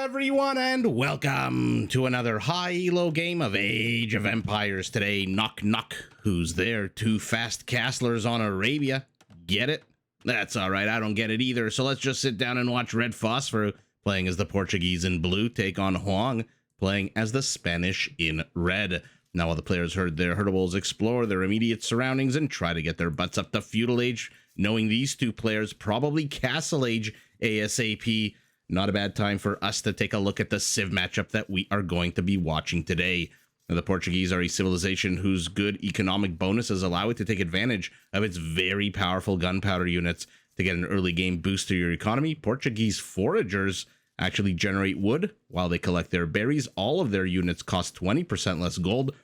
everyone, and welcome to another high elo game of Age of Empires. Today, knock knock, who's there? Two fast castlers on Arabia. Get it? That's alright, I don't get it either, so let's just sit down and watch Red Phosphoru, playing as the Portuguese in blue, take on Hoang, playing as the Spanish in red. Now while the players herd their herdables, explore their immediate surroundings, and try to get their butts up to Feudal Age, knowing these two players probably Castle Age ASAP. Not a bad time for us to take a look at the Civ matchup that we are going to be watching today. Now, the Portuguese are a civilization whose good economic bonuses allow it to take advantage of its very powerful gunpowder units to get an early game boost to your economy. Portuguese foragers actually generate wood while they collect their berries. All of their units cost 20% less gold.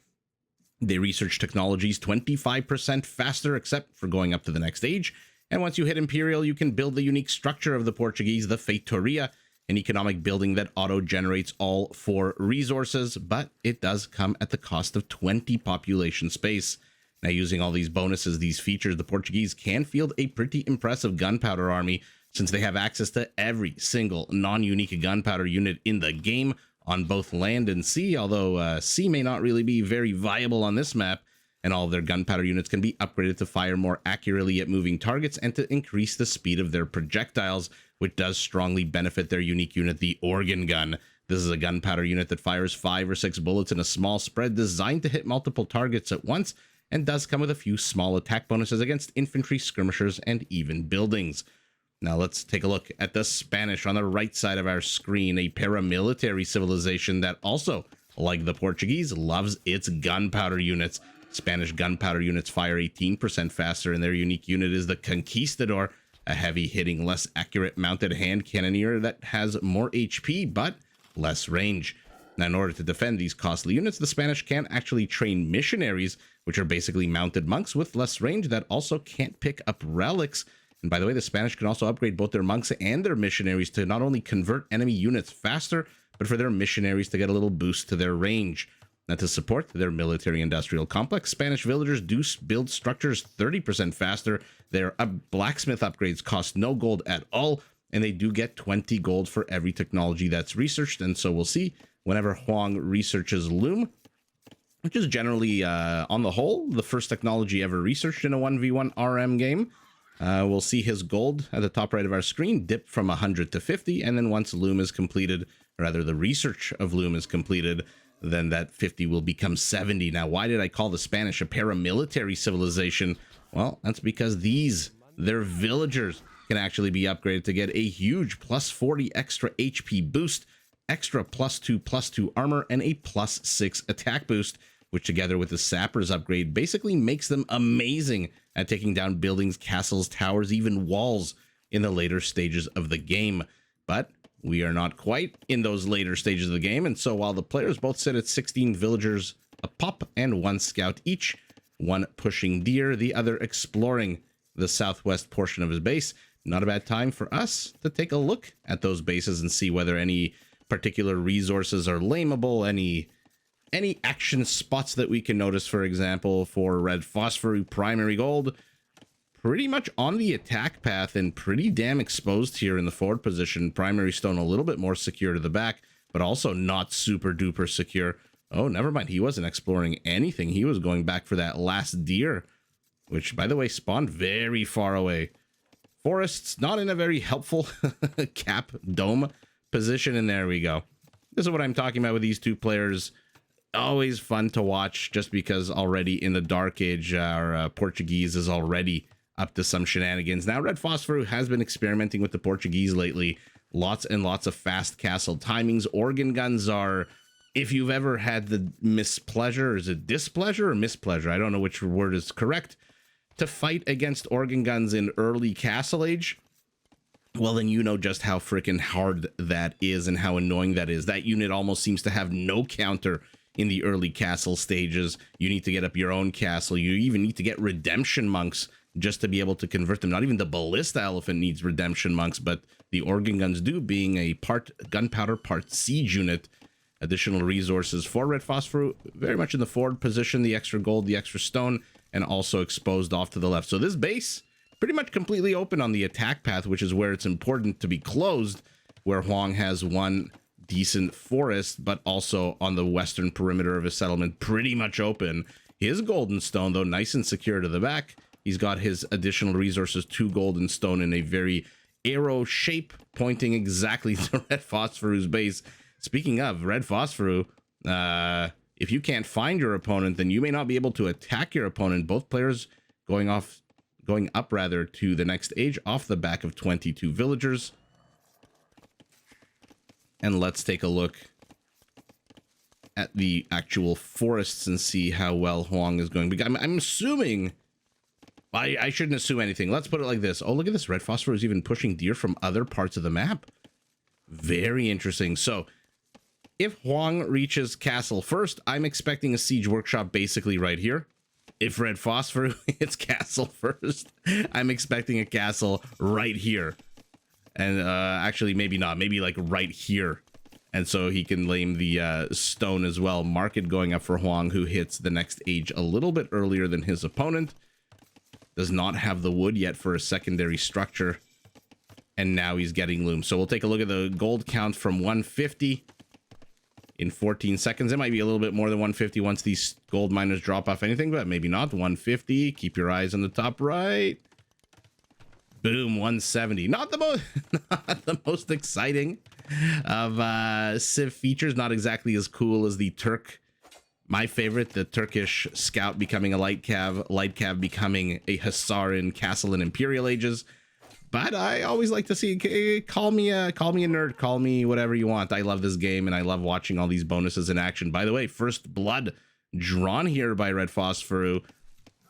They research technologies 25% faster, except for going up to the next age. And once you hit Imperial, you can build the unique structure of the Portuguese, the Feitoria, an economic building that auto-generates all 4 resources, but it does come at the cost of 20 population space. Now, using all these bonuses, these features, the Portuguese can field a pretty impressive gunpowder army, since they have access to every single non-unique gunpowder unit in the game on both land and sea, although sea may not really be very viable on this map. And all of their gunpowder units can be upgraded to fire more accurately at moving targets and to increase the speed of their projectiles, which does strongly benefit their unique unit, the organ gun. This is a gunpowder unit that fires 5 or 6 bullets in a small spread designed to hit multiple targets at once, and does come with a few small attack bonuses against infantry, skirmishers, and even buildings. Now let's take a look at the Spanish on the right side of our screen, a paramilitary civilization that also, like the Portuguese, loves its gunpowder units. Spanish gunpowder units fire 18% faster, and their unique unit is the Conquistador, a heavy-hitting, less accurate mounted hand cannoneer that has more HP, but less range. Now, in order to defend these costly units, the Spanish can actually train missionaries, which are basically mounted monks with less range that also can't pick up relics. And by the way, the Spanish can also upgrade both their monks and their missionaries to not only convert enemy units faster, but for their missionaries to get a little boost to their range. Now, to support their military-industrial complex, Spanish villagers do build structures 30% faster. Their blacksmith upgrades cost no gold at all, and they do get 20 gold for every technology that's researched. And so we'll see whenever Hoang researches Loom, which is generally, on the whole, the first technology ever researched in a 1v1 RM game. We'll see his gold at the top right of our screen dip from 100 to 50, and then once Loom is completed, or rather the research of Loom is completed, then that 50 will become 70. Now, why did I call the Spanish a paramilitary civilization? Well, that's because their villagers can actually be upgraded to get a huge plus 40 extra HP boost, extra +2/+2 armor, and a +6 attack boost, which together with the sappers upgrade basically makes them amazing at taking down buildings, castles, towers, even walls in the later stages of the game. But we are not quite in those later stages of the game, and so while the players both sit at 16 villagers a pop and 1 scout each, one pushing deer, the other exploring the southwest portion of his base, not a bad time for us to take a look at those bases and see whether any particular resources are lameable, any action spots that we can notice. For example, for Red Phosphoru, primary gold, pretty much on the attack path and pretty damn exposed here in the forward position. Primary stone a little bit more secure to the back, but also not super duper secure. Oh, never mind. He wasn't exploring anything. He was going back for that last deer, which, by the way, spawned very far away. Forests not in a very helpful cap dome position, and there we go. This is what I'm talking about with these two players. Always fun to watch, just because already in the Dark Age, our Portuguese is already up to some shenanigans. Now, Red Phosphoru has been experimenting with the Portuguese lately. Lots and lots of fast castle timings. Organ guns are, if you've ever had the mispleasure, is it displeasure or mispleasure? I don't know which word is correct. To fight against organ guns in early Castle Age, well, then you know just how freaking hard that is and how annoying that is. That unit almost seems to have no counter in the early castle stages. You need to get up your own castle. You even need to get redemption monks just to be able to convert them. Not even the ballista elephant needs redemption monks, but the organ guns do, being a part gunpowder, part siege unit. Additional resources for Red Phosphoru, very much in the forward position, the extra gold, the extra stone, and also exposed off to the left. So this base, pretty much completely open on the attack path, which is where it's important to be closed, where Hoang has one decent forest, but also on the western perimeter of his settlement, pretty much open. His golden stone, though, nice and secure to the back. He's got his additional resources, 2 golden stone in a very arrow shape, pointing exactly to Red Phosphoru's base. Speaking of Red Phosphoru, if you can't find your opponent, then you may not be able to attack your opponent. Both players going up to the next age off the back of 22 villagers. And let's take a look at the actual forests and see how well Hoang is going. I'm assuming... I shouldn't assume anything. Let's put it like this. Oh, look at this. Red Phosphoru is even pushing deer from other parts of the map. Very interesting. So, if Hoang reaches castle first, I'm expecting a siege workshop basically right here. If Red Phosphoru hits castle first, I'm expecting a castle right here. And actually, maybe not. Maybe like right here. And so he can lame the stone as well. Market going up for Hoang, who hits the next age a little bit earlier than his opponent. Does not have the wood yet for a secondary structure. And now he's getting loom. So we'll take a look at the gold count from 150 in 14 seconds. It might be a little bit more than 150 once these gold miners drop off anything, but maybe not. 150. Keep your eyes on the top right. Boom, 170. Not the most exciting of Civ features. Not exactly as cool as the Turk. My favorite, the Turkish scout becoming a light cav becoming a hussar in Castle and Imperial Ages. But I always like to see, call me a nerd, call me whatever you want. I love this game and I love watching all these bonuses in action. By the way, first blood drawn here by Red Phosphoru,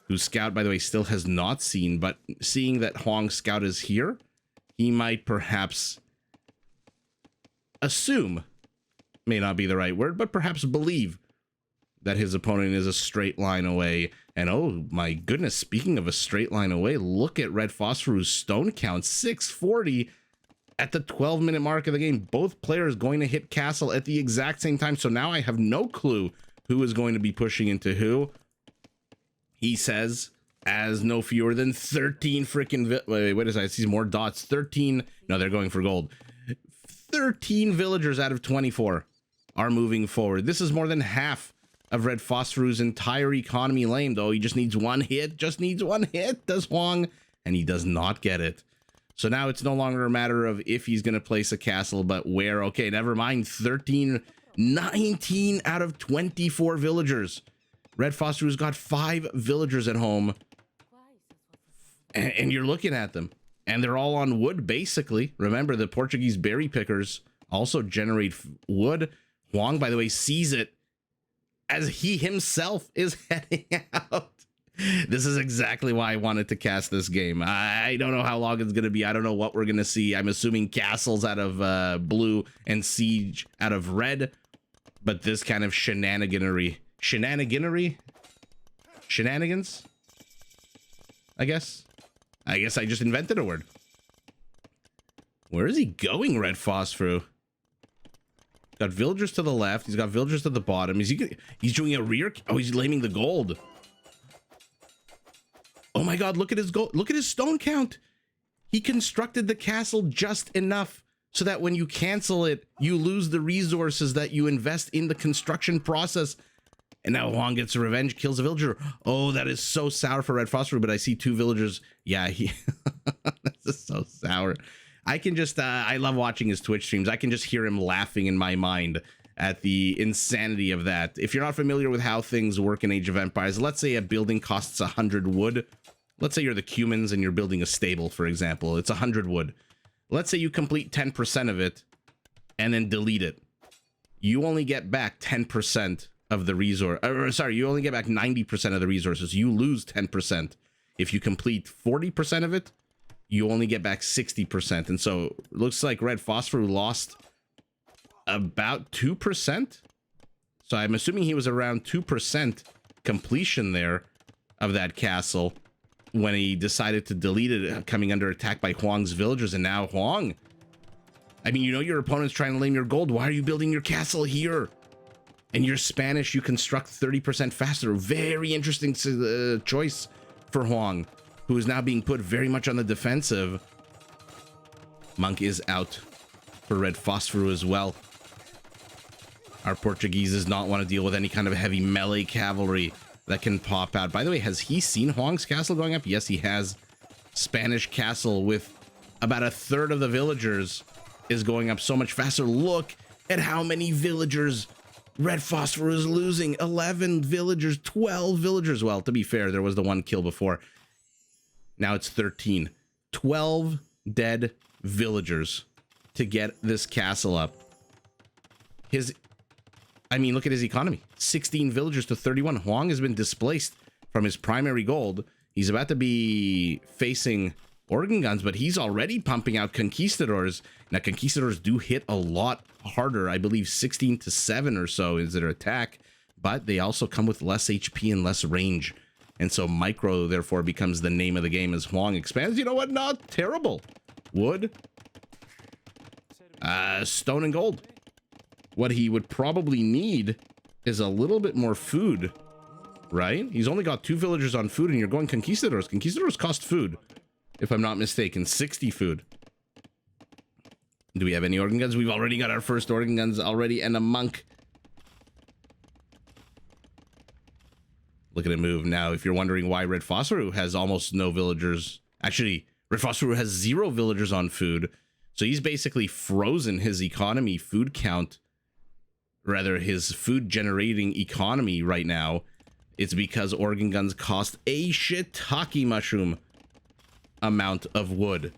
whose scout, by the way, still has not seen, but seeing that Hoang's scout is here, he might perhaps assume, may not be the right word, but perhaps believe that his opponent is a straight line away. And oh my goodness, speaking of a straight line away, look at Red Phosphoru's stone count, 640 at the 12-minute mark of the game. Both players going to hit castle at the exact same time. So now I have no clue who is going to be pushing into who. He says, as no fewer than 13 freaking... Wait, what is that? I see more dots. 13... No, they're going for gold. 13 villagers out of 24 are moving forward. This is more than half of Red Phosphoru's entire economy lame, though. He just needs one hit, does Hoang, and he does not get it. So now it's no longer a matter of if he's going to place a castle, but where. Okay, never mind. 19 out of 24 villagers. Red Phosphoru's got 5 villagers at home, and you're looking at them, and they're all on wood, basically. Remember, the Portuguese berry pickers also generate wood. Hoang, by the way, sees it as he himself is heading out. This is exactly why I wanted to cast this game. I don't know how long it's going to be. I don't know what we're going to see. I'm assuming castles out of blue and siege out of red. But this kind of shenanigans? I guess I just invented a word. Where is he going, Red Phosphoru? Got villagers to the left. He's got villagers to the bottom. He's doing a rear. Oh, he's laming the gold. Oh my God, look at his gold. Look at his stone count. He constructed the castle just enough so that when you cancel it, you lose the resources that you invest in the construction process. And now Hoang gets revenge, kills a villager. Oh, that is so sour for Red Phosphoru, but I see 2 villagers. Yeah, this is so sour. I can just, I love watching his Twitch streams. I can just hear him laughing in my mind at the insanity of that. If you're not familiar with how things work in Age of Empires, let's say a building costs 100 wood. Let's say you're the Cumans and you're building a stable, for example. It's 100 wood. Let's say you complete 10% of it and then delete it. You only get back 10% of the resource. You only get back 90% of the resources. You lose 10%. If you complete 40% of it, you only get back 60%. And so it looks like Red Phosphoru lost about 2%. So I'm assuming he was around 2% completion there of that castle when he decided to delete it, coming under attack by Hoang's villagers. And now Hoang, I mean, you know your opponent's trying to lame your gold. Why are you building your castle here? And you're Spanish, you construct 30% faster. Very interesting choice for Hoang, who is now being put very much on the defensive. Monk is out for Red Phosphoru as well. Our Portuguese does not want to deal with any kind of heavy melee cavalry that can pop out. By the way, has he seen Hoang's castle going up? Yes, he has. Spanish castle with about a third of the villagers is going up so much faster. Look at how many villagers Red Phosphoru is losing. 11 villagers, 12 villagers. Well, to be fair, there was the one kill before. Now it's 13. 12 dead villagers to get this castle up. I mean, look at his economy. 16 villagers to 31. Hoang has been displaced from his primary gold. He's about to be facing organ guns, but he's already pumping out conquistadors. Now, conquistadors do hit a lot harder. I believe 16 to 7 or so is their attack, but they also come with less HP and less range. And so micro, therefore, becomes the name of the game as Hoang expands. You know what? Not terrible. Wood. Stone and gold. What he would probably need is a little bit more food, right? He's only got 2 villagers on food, and you're going conquistadors. Conquistadors cost food, if I'm not mistaken. 60 food. Do we have any organ guns? We've already got our first organ guns already, and a monk. Look at it move. Now, if you're wondering why Red Phosphoru has almost no villagers, actually, Red Phosphoru has 0 villagers on food. So he's basically frozen his economy food count, rather his food generating economy right now. It's because organ guns cost a shiitake mushroom amount of wood.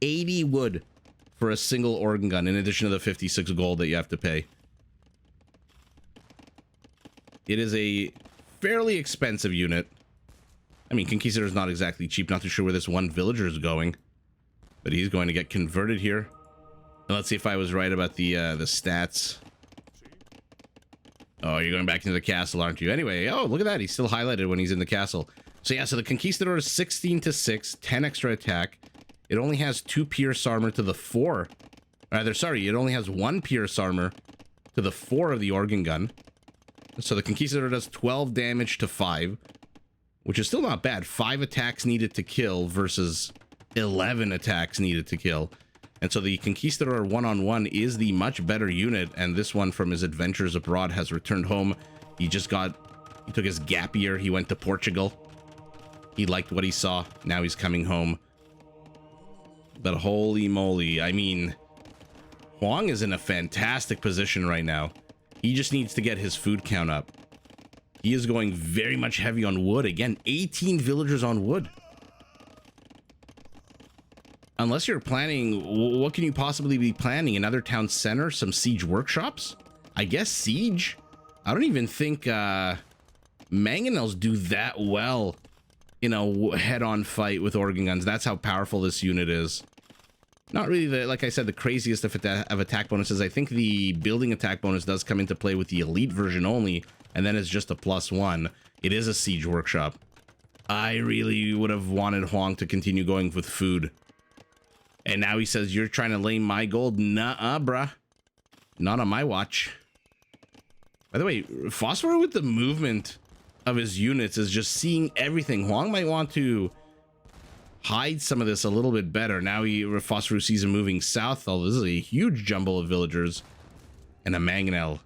80 wood for a single organ gun, in addition to the 56 gold that you have to pay. It is a fairly expensive unit. I mean, Conquistador is not exactly cheap. Not too sure where this one villager is going, but he's going to get converted here. And let's see if I was right about the stats. Oh, you're going back into the castle, aren't you? Anyway, oh, look at that. He's still highlighted when he's in the castle. So yeah, so the Conquistador is 16 to 6, 10 extra attack. It only has 2 pierce armor to the 4. Rather, sorry, it only has 1 pierce armor to the 4 of the organ gun. So the Conquistador does 12 damage to 5, which is still not bad. 5 attacks needed to kill versus 11 attacks needed to kill. And so the Conquistador one-on-one is the much better unit, and this one from his adventures abroad has returned home. He took his gap year, he went to Portugal. He liked what he saw, now he's coming home. But holy moly, I mean, Hoang is in a fantastic position right now. He just needs to get his food count up. He is going very much heavy on wood. Again, 18 villagers on wood. Unless you're planning, what can you possibly be planning? Another town center? Some siege workshops? I guess siege? I don't even think mangonels do that well in a head-on fight with organ guns. That's how powerful this unit is. Not really, like I said, the craziest of attack bonuses. I think the building attack bonus does come into play with the elite version only, and then it's just a +1. It is a siege workshop. I really would have wanted Hoang to continue going with food. And now he says, you're trying to lame my gold? Nuh-uh, bruh. Not on my watch. By the way, Phosphoru with the movement of his units is just seeing everything. Hoang might want to hide some of this a little bit better. Now Phosphoru sees him moving south. Oh, this is a huge jumble of villagers. And a mangonel.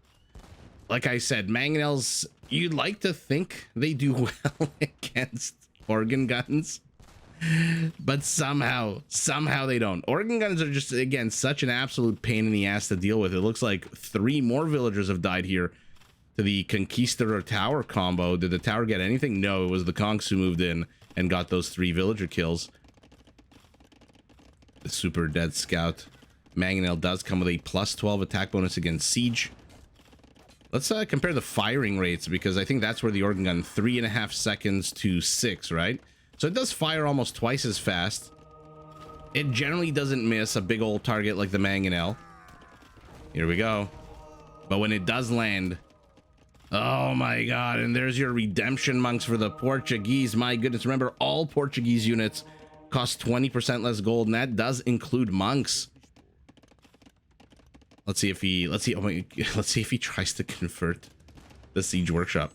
Like I said, mangonels, you'd like to think they do well against organ guns. But somehow they don't. Organ guns are just, again, such an absolute pain in the ass to deal with. It looks like 3 more villagers have died here to the Conquistador Tower combo. Did the tower get anything? No, it was the Conks who moved in and got those 3 villager kills. The super dead scout. Mangonel does come with a +12 attack bonus against siege. Let's compare the firing rates, because I think that's where the organ gun, 3.5 seconds to 6, right? So it does fire almost twice as fast. It generally doesn't miss a big old target like the mangonel. Here we go. But when it does land, oh my god, and there's your redemption monks for the Portuguese. My goodness, remember, all Portuguese units cost 20% less gold, and that does include monks. Let's see if he tries to convert the siege workshop.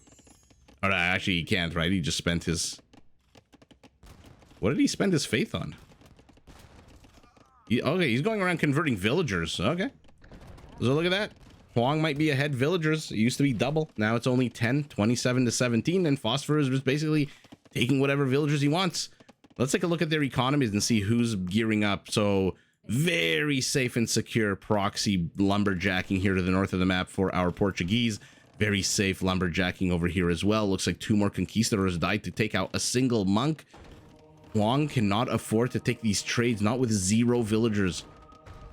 Or actually he can't, right? He just spent his... What did he spend his faith on? Okay, he's going around converting villagers. Okay. So look at that. Hoang might be ahead villagers. It used to be double. Now it's only 10, 27 to 17. And Phosphoru is just basically taking whatever villagers he wants. Let's take a look at their economies and see who's gearing up. So very safe and secure proxy lumberjacking here to the north of the map for our Portuguese. Very safe lumberjacking over here as well. Looks like 2 more conquistadors died to take out a single monk. Hoang cannot afford to take these trades, not with 0 villagers.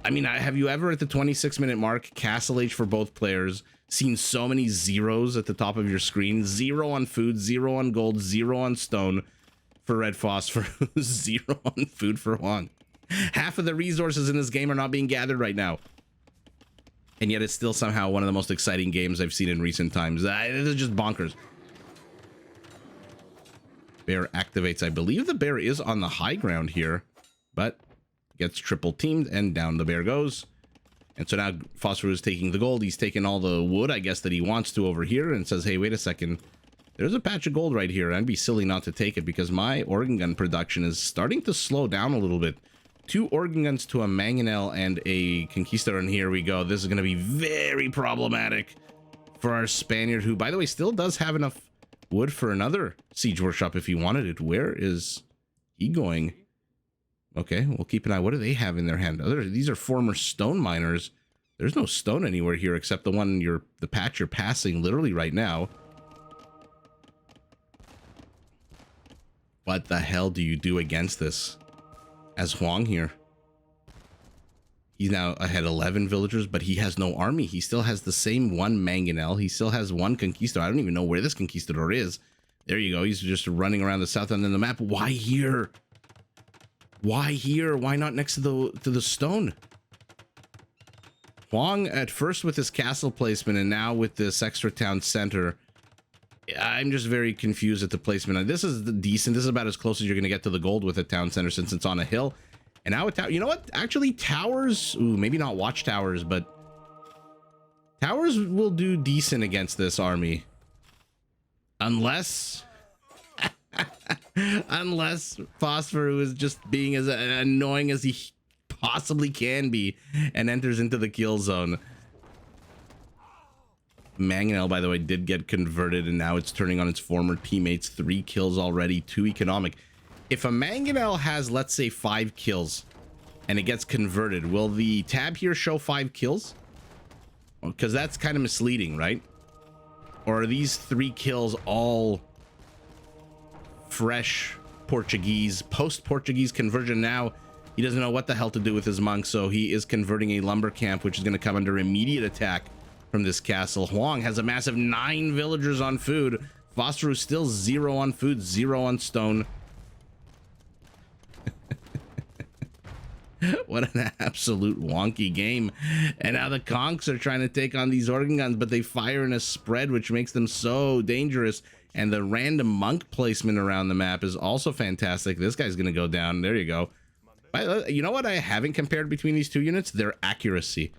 I mean, have you ever at the 26-minute mark, Castle Age for both players, seen so many zeros at the top of your screen? 0 on food, 0 on gold, 0 on stone for Red Phosphoru, 0 on food for Hoang. Half of the resources in this game are not being gathered right now. And yet it's still somehow one of the most exciting games I've seen in recent times. This is just bonkers. Bear activates. I believe the bear is on the high ground here, but gets triple teamed and down the bear goes. And so now Phosphoru is taking the gold. He's taking all the wood, I guess, that he wants to over here and says, hey, wait a second. There's a patch of gold right here. I'd be silly not to take it because my organ gun production is starting to slow down a little bit. 2 organ guns to a mangonel and a conquistador, and here we go. This is going to be very problematic for our Spaniard, who, by the way, still does have enough wood for another siege workshop if he wanted it. Where is he going? Okay, we'll keep an eye. What do they have in their hand? These are former stone miners. There's no stone anywhere here except the one the patch you're passing literally right now. What the hell do you do against this? As Hoang here, he's now ahead 11 villagers, but he has no army. He still has the same 1 mangonel. He still has 1 conquistador. I don't even know where this conquistador is. There you go. He's just running around the south end of the map. Why here? Why here? Why not next to the stone? Hoang at first with his castle placement and now with this extra town center. I'm just very confused at the placement. This is decent. This is about as close as you're going to get to the gold with a town center since it's on a hill. And now you know what? Actually, towers. Ooh, maybe not watchtowers, but towers will do decent against this army. Unless Phosphoru is just being as annoying as he possibly can be and enters into the kill zone. Mangonel, by the way, did get converted, and now it's turning on its former teammates. 3 kills already, 2 economic. If a Mangonel has, let's say, 5 kills, and it gets converted, will the tab here show 5 kills? Because that's kind of misleading, right? Or are these 3 kills all fresh Portuguese, post-Portuguese conversion? Now he doesn't know what the hell to do with his monk, so he is converting a lumber camp, which is going to come under immediate attack from this castle. Hoang has a massive 9 villagers on food. Phosphoru still 0 on food, 0 on stone. What an absolute wonky game. And now the conks are trying to take on these organ guns, but they fire in a spread, which makes them so dangerous. And the random monk placement around the map is also fantastic. This guy's gonna go down. There you go. You know what I haven't compared between these 2 units? Their accuracy.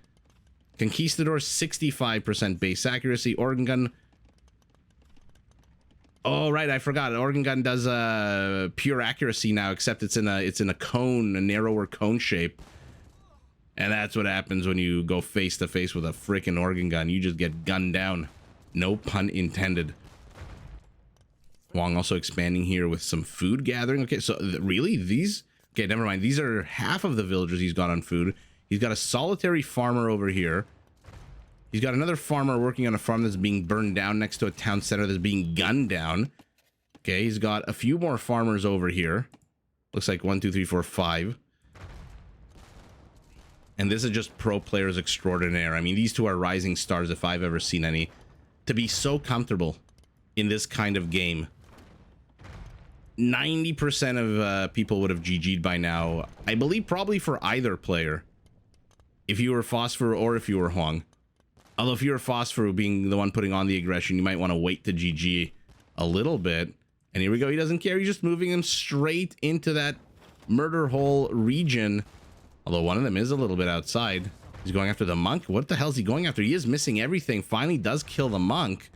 Conquistador 65% base accuracy. Organ gun. Oh right, I forgot. Organ gun does pure accuracy now, except it's in a cone, a narrower cone shape. And that's what happens when you go face to face with a freaking organ gun. You just get gunned down. No pun intended. Hoang also expanding here with some food gathering. Okay, so really these. Okay, never mind. These are half of the villagers he's got on food. He's got a solitary farmer over here. He's got another farmer working on a farm that's being burned down next to a town center that's being gunned down. Okay, he's got a few more farmers over here. Looks like 1, 2, 3, 4, 5. And this is just pro players extraordinaire. I mean, these 2 are rising stars if I've ever seen any. To be so comfortable in this kind of game. 90% of people would have GG'd by now. I believe probably for either player. If you were Phosphoru or if you were Hoang. Although if you were Phosphoru being the one putting on the aggression, you might want to wait to GG a little bit. And here we go. He doesn't care. He's just moving him straight into that murder hole region. Although one of them is a little bit outside. He's going after the monk. What the hell is he going after? He is missing everything. Finally does kill the monk.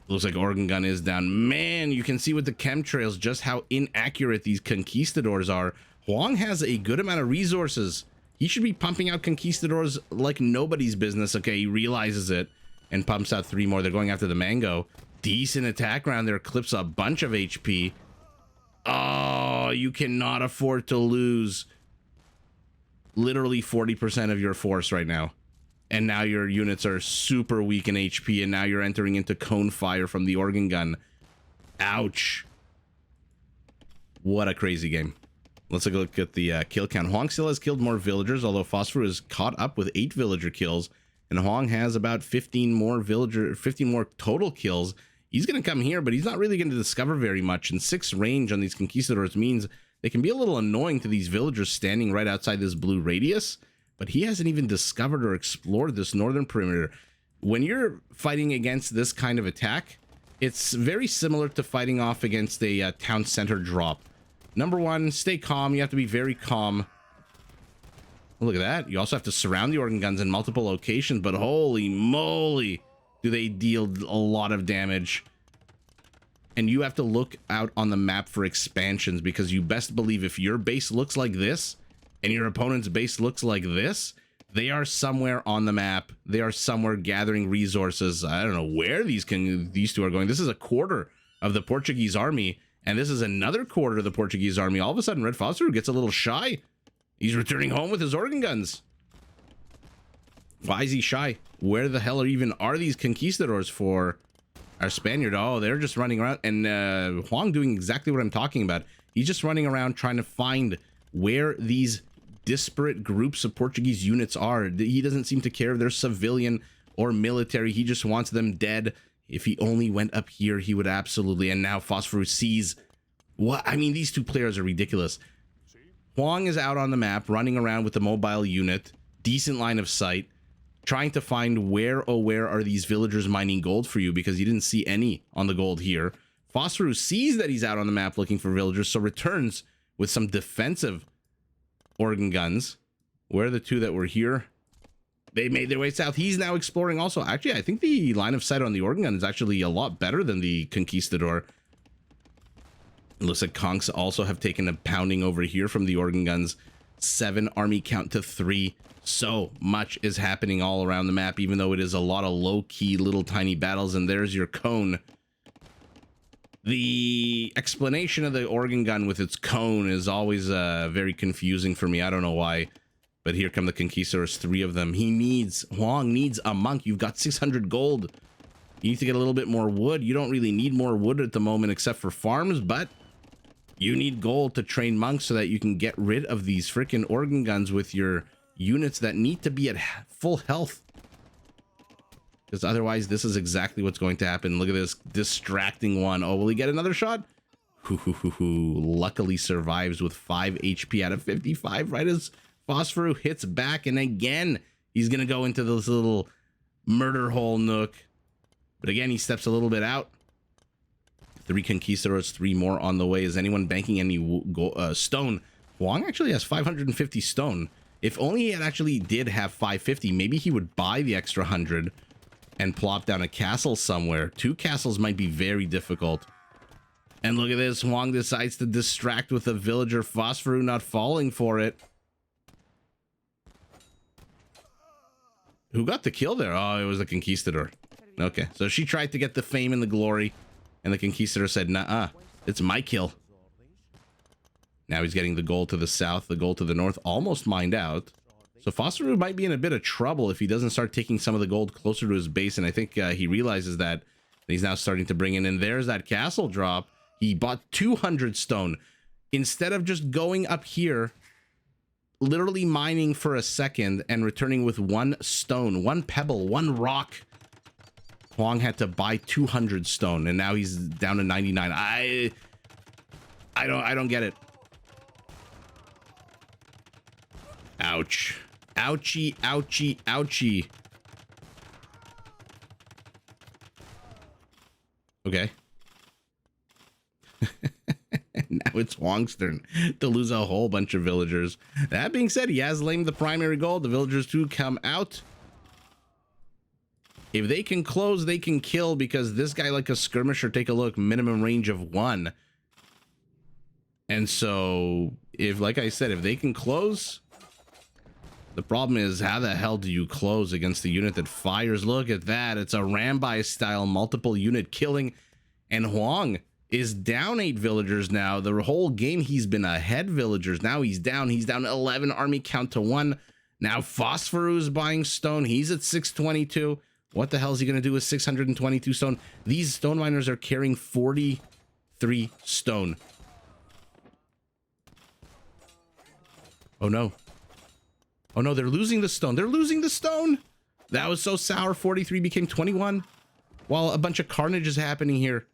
Looks like organ gun is down. Man, you can see with the chemtrails just how inaccurate these conquistadors are. Hoang has a good amount of resources He should be pumping out conquistadors like nobody's business. Okay, he realizes it and pumps out 3 more. They're going after the mango. Decent attack round there. Clips a bunch of HP. Oh, you cannot afford to lose literally 40% of your force right now. And now your units are super weak in HP, and now you're entering into cone fire from the organ gun. Ouch. What a crazy game. Let's take a look at the kill count. Hoang still has killed more villagers, although Phosphoru is caught up with 8 villager kills, and Hoang has about 15 more total kills. He's going to come here, but he's not really going to discover very much, and 6 range on these conquistadors means they can be a little annoying to these villagers standing right outside this blue radius, but he hasn't even discovered or explored this northern perimeter. When you're fighting against this kind of attack, it's very similar to fighting off against a town center drop. Number 1, stay calm. You have to be very calm. Look at that. You also have to surround the organ guns in multiple locations, but holy moly, do they deal a lot of damage. And you have to look out on the map for expansions, because you best believe if your base looks like this and your opponent's base looks like this, they are somewhere on the map. They are somewhere gathering resources. I don't know where these two are going. This is a quarter of the Portuguese army, and this is another quarter of the Portuguese army. All of a sudden, Red Phosphoru gets a little shy. He's returning home with his organ guns. Why is he shy? Where the hell are these conquistadors for our Spaniard? Oh, they're just running around, and Hoang doing exactly what I'm talking about. He's just running around trying to find where these disparate groups of Portuguese units are. He doesn't seem to care if they're civilian or military. He just wants them dead. If he only went up here, he would absolutely. And now Phosphoru sees what? I mean, these two players are ridiculous. Hoang is out on the map, running around with the mobile unit, decent line of sight, trying to find where are these villagers mining gold for you, because he didn't see any on the gold here. Phosphoru sees that he's out on the map looking for villagers, so returns with some defensive organ guns. Where are the 2 that were here? They made their way south. He's now exploring also. Actually, I think the line of sight on the organ gun is actually a lot better than the conquistador. It looks like conks also have taken a pounding over here from the organ guns. 7 army count to 3. So much is happening all around the map, even though it is a lot of low-key little tiny battles. And there's your cone. The explanation of the organ gun with its cone is always very confusing for me. I don't know why. But here come the conquistadors, 3 of them. Hoang needs a monk. You've got 600 gold. You need to get a little bit more wood. You don't really need more wood at the moment except for farms, but you need gold to train monks so that you can get rid of these freaking organ guns with your units that need to be at full health. Because otherwise, this is exactly what's going to happen. Look at this distracting one. Oh, will he get another shot? Luckily survives with 5 HP out of 55 right as Phosphoru hits back, and again, he's going to go into this little murder hole nook. But again, he steps a little bit out. 3 conquistadors, 3 more on the way. Is anyone banking any stone? Hoang actually has 550 stone. If only he actually did have 550, maybe he would buy the extra 100 and plop down a castle somewhere. 2 castles might be very difficult. And look at this. Hoang decides to distract with a villager. Phosphoru not falling for it. Who got the kill there? Oh, it was the conquistador. Okay, so she tried to get the fame and the glory, and the conquistador said, "Nuh-uh, it's my kill." Now he's getting the gold to the south, the gold to the north, almost mined out. So Phosphoru might be in a bit of trouble if he doesn't start taking some of the gold closer to his base, and I think he realizes that he's now starting to bring in. And there's that castle drop. He bought 200 stone. Instead of just going up here, literally mining for a second and returning with 1 stone, 1 pebble, 1 rock, Hoang had to buy 200 stone, and now he's down to 99. I don't get it. Ouch. Ouchie, ouchie, ouchie. Okay. Now it's Hoang's turn to lose a whole bunch of villagers. That being said, he has lamed the primary goal. The villagers do come out. If they can close, they can kill, because this guy, like a skirmisher, take a look, minimum range of 1. And so, if, like I said, if they can close, The problem is, how the hell do you close against the unit that fires? Look at that. It's a Rambai style multiple unit killing. And Hoang is down 8 villagers now. The whole game he's been ahead villagers. Now he's down 11 army count to 1. Now Phosphoru is buying stone. He's at 622. What the hell is he going to do with 622 stone? These stone miners are carrying 43 stone. Oh no. Oh no, they're losing the stone. They're losing the stone. That was so sour. 43 became 21 while a bunch of carnage is happening here.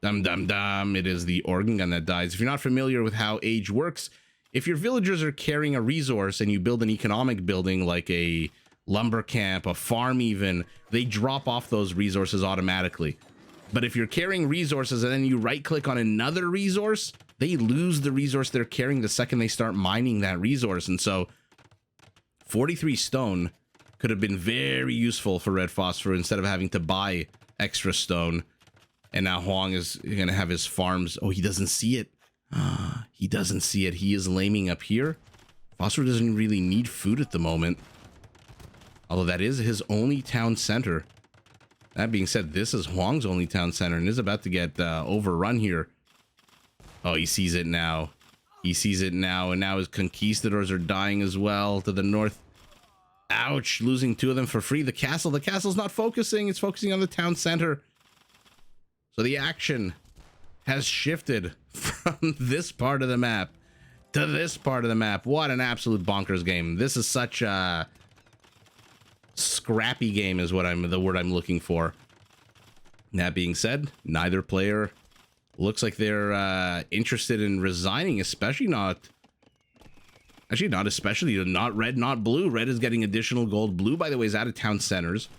Dum dum dum. It is the organ gun that dies. If you're not familiar with how Age works, if your villagers are carrying a resource and you build an economic building like a lumber camp, a farm even, they drop off those resources automatically. But if you're carrying resources and then you right click on another resource, they lose the resource they're carrying the second they start mining that resource. And so 43 stone could have been very useful for Red Phosphoru instead of having to buy extra stone. And now Hoang is going to have his farms. Oh, he doesn't see it. He doesn't see it. He is laming up here. Phosphoru doesn't really need food at the moment. Although that is his only town center. That being said, this is Hoang's only town center and is about to get overrun here. Oh, he sees it now. He sees it now, and now his conquistadors are dying as well to the north. Ouch, losing 2 of them for free. The castle's not focusing. It's focusing on the town center. So the action has shifted from this part of the map to this part of the map. What an absolute bonkers game. This is such a scrappy game is what the word I'm looking for. That being said, neither player looks like they're interested in resigning, especially not red, not blue. Red is getting additional gold. Blue, by the way, is out of town centers.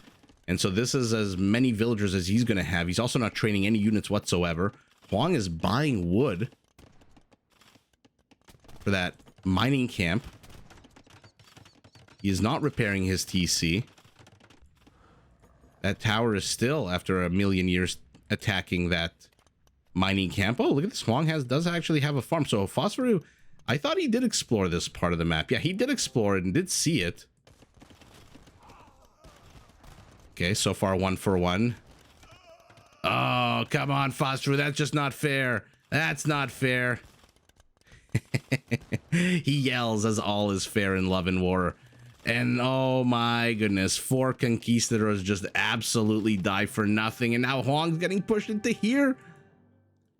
And so this is as many villagers as he's going to have. He's also not training any units whatsoever. Hoang is buying wood for that mining camp. He is not repairing his TC. That tower is still, after a million years, attacking that mining camp. Oh, look at this. Hoang does actually have a farm. So Phosphoru, I thought he did explore this part of the map. Yeah, he did explore it and did see it. Okay, so far 1 for 1. Oh, come on, Phosphoru. That's just not fair. That's not fair. He yells as all is fair in love and war. And oh my goodness, 4 conquistadors just absolutely die for nothing. And now Hoang's getting pushed into here.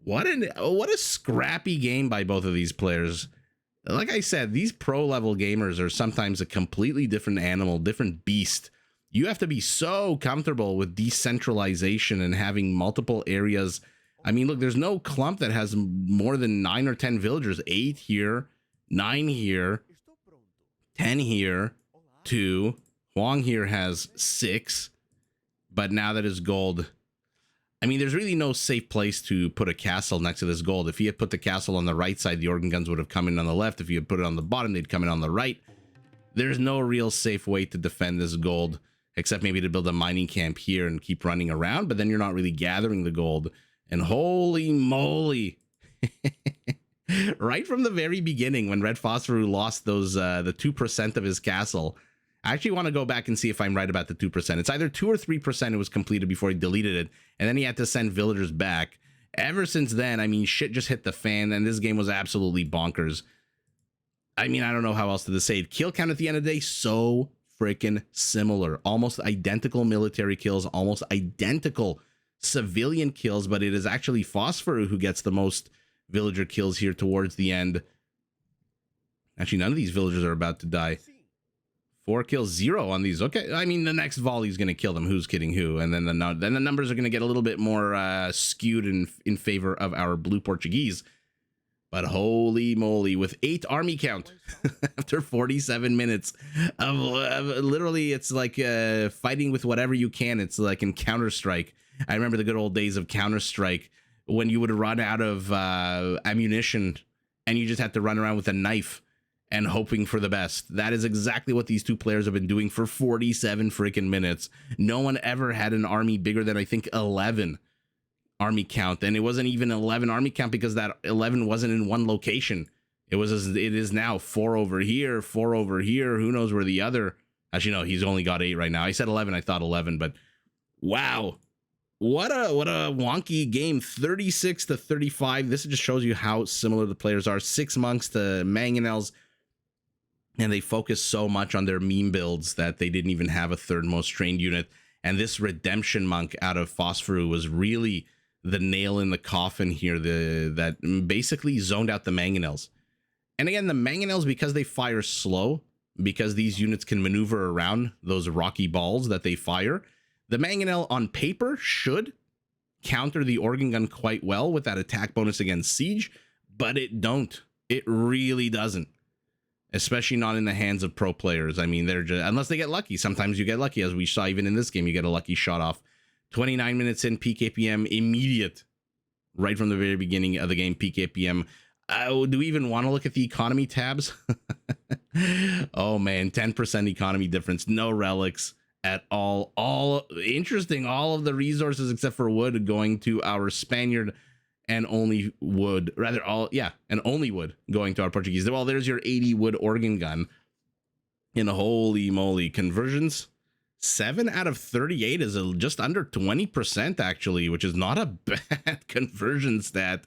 What a scrappy game by both of these players. Like I said, these pro level gamers are sometimes a completely different animal, different beast. You have to be so comfortable with decentralization and having multiple areas. I mean, look, there's no clump that has more than 9 or 10 villagers. 8 here, 9 here, 10 here, 2. Hoang here has 6. But now that his gold, I mean, there's really no safe place to put a castle next to this gold. If he had put the castle on the right side, the organ guns would have come in on the left. If he had put it on the bottom, they'd come in on the right. There's no real safe way to defend this gold, except maybe to build a mining camp here and keep running around, but then you're not really gathering the gold. And holy moly, right from the very beginning, when Red Phosphoru lost those the 2% of his castle, I actually want to go back and see if I'm right about the 2%. It's either 2 or 3% it was completed before he deleted it, and then he had to send villagers back. Ever since then, I mean, shit just hit the fan, and this game was absolutely bonkers. I mean, I don't know how else to say it. Kill count at the end of the day, so freaking similar. Almost identical military kills, almost identical civilian kills, but it is actually Phosphoru who gets the most villager kills here towards the end. Actually, none of these villagers are about to die. 4 kills, 0 on these. Okay, I mean, the next volley is going to kill them. Who's kidding who? And then the numbers are going to get a little bit more skewed in favor of our blue Portuguese. But holy moly, with 8 army count after 47 minutes of literally, it's like fighting with whatever you can. It's like in Counter-Strike. I remember the good old days of Counter-Strike when you would run out of ammunition and you just had to run around with a knife and hoping for the best. That is exactly what these two players have been doing for 47 freaking minutes. No one ever had an army bigger than, I think, 11 army count. And it wasn't even 11 army count because that 11 wasn't in one location. It is now 4 over here, 4 over here. Who knows where the other? Actually, no, he's only got 8 right now. I said 11. I thought 11, but wow. What a wonky game. 36 to 35. This just shows you how similar the players are. 6 monks to mangonels. And they focus so much on their meme builds that they didn't even have a third most trained unit. And this redemption monk out of Phosphoru was really the nail in the coffin here. That basically zoned out the mangonels. And again, the mangonels, because they fire slow, because these units can maneuver around those rocky balls that they fire, the mangonel on paper should counter the organ gun quite well with that attack bonus against siege, but it don't. It really doesn't. Especially not in the hands of pro players. I mean, they're just, unless they get lucky. Sometimes you get lucky, as we saw even in this game, you get a lucky shot off. 29 minutes in, PKPM immediate, right from the very beginning of the game, PKPM. Do we even want to look at the economy tabs? Oh man, 10% economy difference, no relics at all. All interesting, all of the resources except for wood going to our Spaniard, and only wood, rather all, yeah, and only wood going to our Portuguese. Well, there's your 80 wood organ gun. And holy moly, conversions 7 out of 38 is just under 20% actually, which is not a bad conversion stat.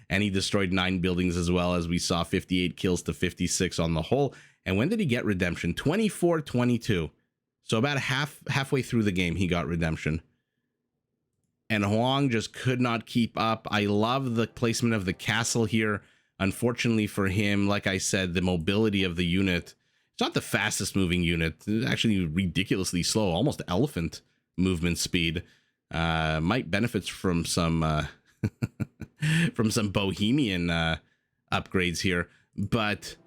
And he destroyed 9 buildings as well, as we saw 58 kills to 56 on the whole. And when did he get redemption? 24-22. So about halfway through the game, he got redemption. And Hoang just could not keep up. I love the placement of the castle here. Unfortunately for him, like I said, the mobility of the unit, it's not the fastest moving unit. It's actually ridiculously slow, almost elephant movement speed. Might benefit from some from some bohemian upgrades here, but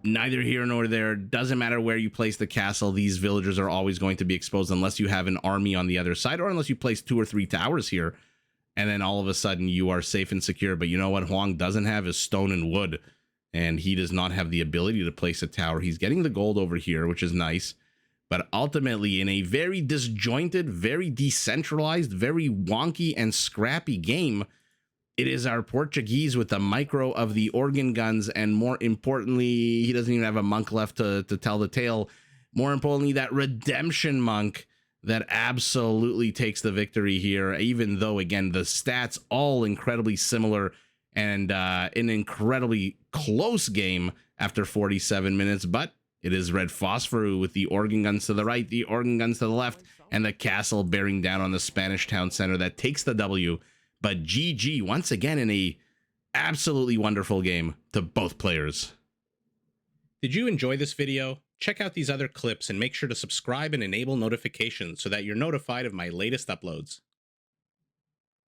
neither here nor there. Doesn't matter where you place the castle, these villagers are always going to be exposed unless you have an army on the other side, or unless you place 2 or 3 towers here, and then all of a sudden you are safe and secure. But you know what Hoang doesn't have is stone and wood, and he does not have the ability to place a tower. He's getting the gold over here, which is nice, but ultimately in a very disjointed, very decentralized, very wonky and scrappy game, it is our Portuguese with the micro of the organ guns, and more importantly, he doesn't even have a monk left to tell the tale. More importantly, that redemption monk that absolutely takes the victory here, even though, again, the stats all incredibly similar, and an incredibly close game after 47 minutes. But it is Red Phosphoru with the organ guns to the right, the organ guns to the left, and the castle bearing down on the Spanish town center that takes the W. But GG once again in a absolutely wonderful game to both players. Did you enjoy this video? Check out these other clips and make sure to subscribe and enable notifications so that you're notified of my latest uploads.